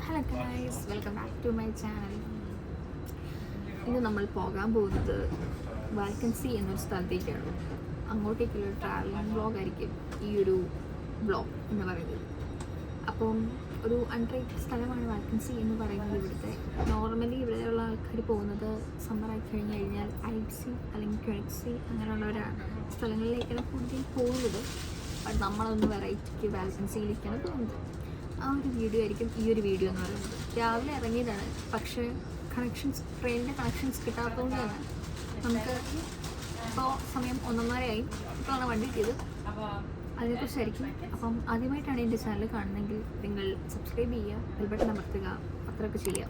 Hello guys, welcome back to my channel. ഇന്ന് നമ്മൾ പോകാൻ പോകുന്നത് വാൽക്കൻസി എന്നൊരു സ്ഥലത്തേക്കാണ്. അങ്ങോട്ടേക്കുള്ള ട്രാവലിംഗ് വ്ളോഗായിരിക്കും ഈ ഒരു വ്ളോഗ് എന്ന് പറയുന്നത്. അപ്പം ഒരു അൺട്രേറ്റഡ് സ്ഥലമാണ് വാൽക്കൻസി എന്ന് പറയുന്നത്. ഇവിടുത്തെ നോർമലി ഇവിടെയുള്ള ആൾക്കാർ പോകുന്നത് സമ്മറായി കഴിഞ്ഞ് കഴിഞ്ഞാൽ ഐറ്റ്സി അല്ലെങ്കിൽ ക്വെക്സി അങ്ങനെയുള്ള സ്ഥലങ്ങളിലേക്കാണ് കൂടുതൽ പോകുന്നത്. ബട്ട് നമ്മളൊന്ന് വെറൈറ്റിക്ക് വാൽക്കൻസിയിലേക്കാണ് പോകുന്നത്. ആ ഒരു വീഡിയോ ആയിരിക്കും ഈ ഒരു വീഡിയോ എന്ന് പറയുന്നത്. രാവിലെ ഇറങ്ങിയതാണ്, പക്ഷേ ട്രെയിനിൻ്റെ കണക്ഷൻസ് കിട്ടാത്തതുകൊണ്ട് തന്നെ നമുക്ക് ഇപ്പോൾ സമയം 1:30 ഇപ്പോഴാണ് വണ്ടി കിട്ടിയത്. അതിനെക്കുറിച്ചായിരിക്കും. അപ്പം ആദ്യമായിട്ടാണ് എൻ്റെ ചാനൽ കാണുന്നതെങ്കിൽ നിങ്ങൾ സബ്സ്ക്രൈബ് ചെയ്യുക, ബെൽ ബട്ടൺ അമർത്തുക, അത്രയൊക്കെ ചെയ്യുക.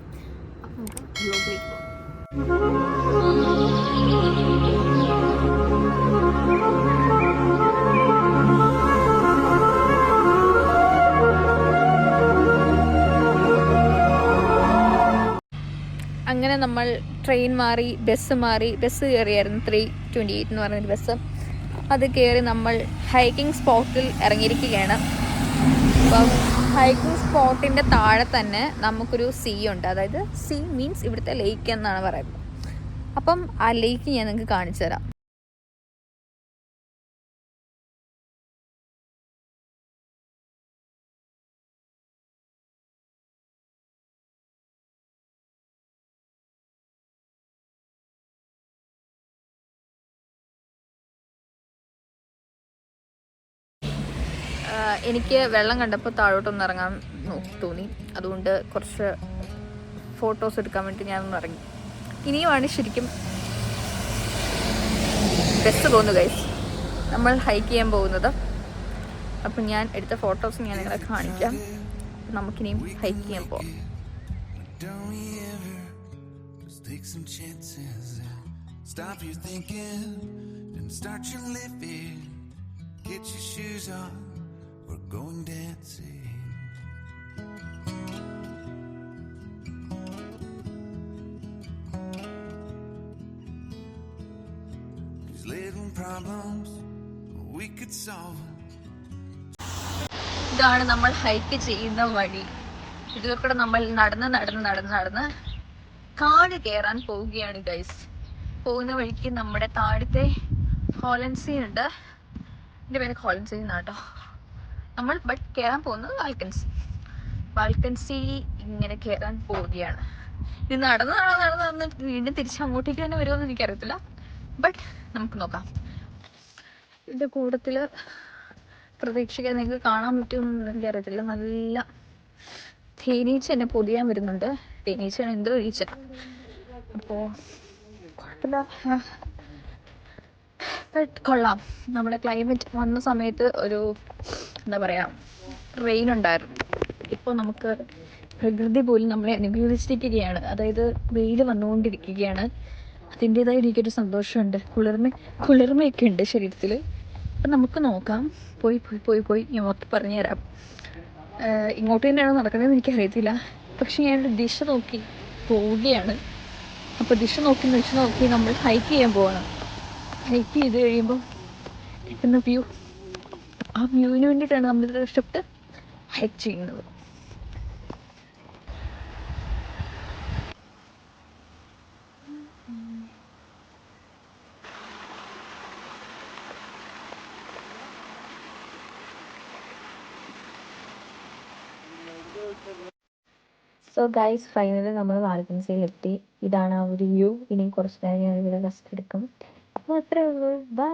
അപ്പം നമുക്ക് വ്ലോഗിലേക്ക് പോകാം. അങ്ങനെ നമ്മൾ ട്രെയിൻ മാറി, ബസ് കയറിയായിരുന്നു. 328 എന്ന് പറയുന്നൊരു ബസ്. അത് കയറി നമ്മൾ ഹൈക്കിംഗ് സ്പോട്ടിൽ ഇറങ്ങിയിരിക്കുകയാണ്. അപ്പം ഹൈക്കിംഗ് സ്പോട്ടിൻ്റെ താഴെ തന്നെ നമുക്കൊരു സീ ഉണ്ട്. അതായത് സീ മീൻസ് ഇവിടുത്തെ ലേക്ക് എന്നാണ് പറയുന്നത്. അപ്പം ആ ലേക്ക് ഞാൻ നിങ്ങൾക്ക് കാണിച്ചു തരാം. എനിക്ക് വെള്ളം കണ്ടപ്പോൾ താഴോട്ടൊന്ന് ഇറങ്ങാൻ തോന്നി. അതുകൊണ്ട് കുറച്ച് ഫോട്ടോസ് എടുക്കാൻ വേണ്ടി ഞാനൊന്ന് ഇറങ്ങി. ഇനിയുമാണ് ശരിക്കും ബസ് പോകുന്നു ഗൈസ്. നമ്മൾ ഹൈക്ക് ചെയ്യാൻ പോകുന്നത്. അപ്പം ഞാൻ എടുത്ത ഫോട്ടോസ് ഞാൻ നിങ്ങളെ കാണിക്കാം. നമുക്കിനിയും ഹൈക്ക് ചെയ്യാൻ പോവാം. We're going dancing. These little problems we could solve. ഇതാണ് നമ്മൾ ഹൈക്ക് ചെയ്യുന്ന വഴി. ഇതിലൂടെ നമ്മൾ നടന്ന് കാട് കയറാൻ പോവുകയാണ് ഗൈസ്. പോകുന്ന വഴിക്ക് നമ്മുടെ താഴത്തെ ഹോളൻസി ഉണ്ട്. എൻ്റെ പേര് ഹോളൻസി എന്നാട്ടോ. നമ്മൾ കയറാൻ പോകുന്നത് വാൽക്കൻസി ഇങ്ങനെ കയറാൻ പോവുകയാണ്. ഇത് നടന്ന് വീണ്ടും തിരിച്ച് അങ്ങോട്ടേക്ക് തന്നെ വരുമെന്ന് എനിക്കറിയത്തില്ല. ബട്ട് നമുക്ക് നോക്കാം. ഇതിൻ്റെ കൂട്ടത്തിൽ പ്രതീക്ഷിക്കാൻ നിങ്ങൾക്ക് കാണാൻ പറ്റുമെന്ന് എനിക്കറിയത്തില്ല. നല്ല തേനീച്ച എന്നെ പൊതിയാൻ വരുന്നുണ്ട്. തേനീച്ചയാണ് എന്തോ ഈച്ച. അപ്പോൾ കുഴപ്പമില്ല, കൊള്ളാം. നമ്മുടെ ക്ലൈമറ്റ് വന്ന സമയത്ത് ഒരു എന്താ പറയുക, റെയിൻ ഉണ്ടായിരുന്നു. ഇപ്പോൾ നമുക്ക് പ്രകൃതി പോലും നമ്മളെ അനുഗ്രഹിച്ചിരിക്കുകയാണ്. അതായത് വെയിൽ വന്നുകൊണ്ടിരിക്കുകയാണ്. അതിൻ്റെതായ എനിക്കൊരു സന്തോഷമുണ്ട്. കുളിർമയൊക്കെ ഉണ്ട് ശരീരത്തിൽ. അപ്പം നമുക്ക് നോക്കാം. പോയി ഞാൻ മൊത്തം പറഞ്ഞു തരാം. ഇങ്ങോട്ട് തന്നെയാണോ നടക്കുന്നതെന്ന് എനിക്കറിയത്തില്ല. പക്ഷെ ഞാനൊരു ദിശ നോക്കി പോവുകയാണ്. അപ്പോൾ ദിശ നോക്കി നമ്മൾ ഹൈക്ക് ചെയ്യാൻ പോവാണ്. ഹൈക്ക് ചെയ്ത് കഴിയുമ്പോൾ കിട്ടുന്ന വ്യൂ, ആ വ്യൂവിന് വേണ്ടിയിട്ടാണ് നമ്മളിത് ഇഷ്ടപ്പെട്ട് ഹൈക്ക് ചെയ്യുന്നത്. സോ ഗൈസ്, ഫൈനലി നമ്മൾ വാൽക്കൻസിയിലെത്തി. ഇതാണ് ആ ഒരു വ്യൂ. ഇനി കുറച്ച് നേരം ഞാൻ ഇവിടെ റെസ്റ്റ് എടുക്കും. അപ്പോൾ അത്രേ ഉള്ളൂ. ബൈ.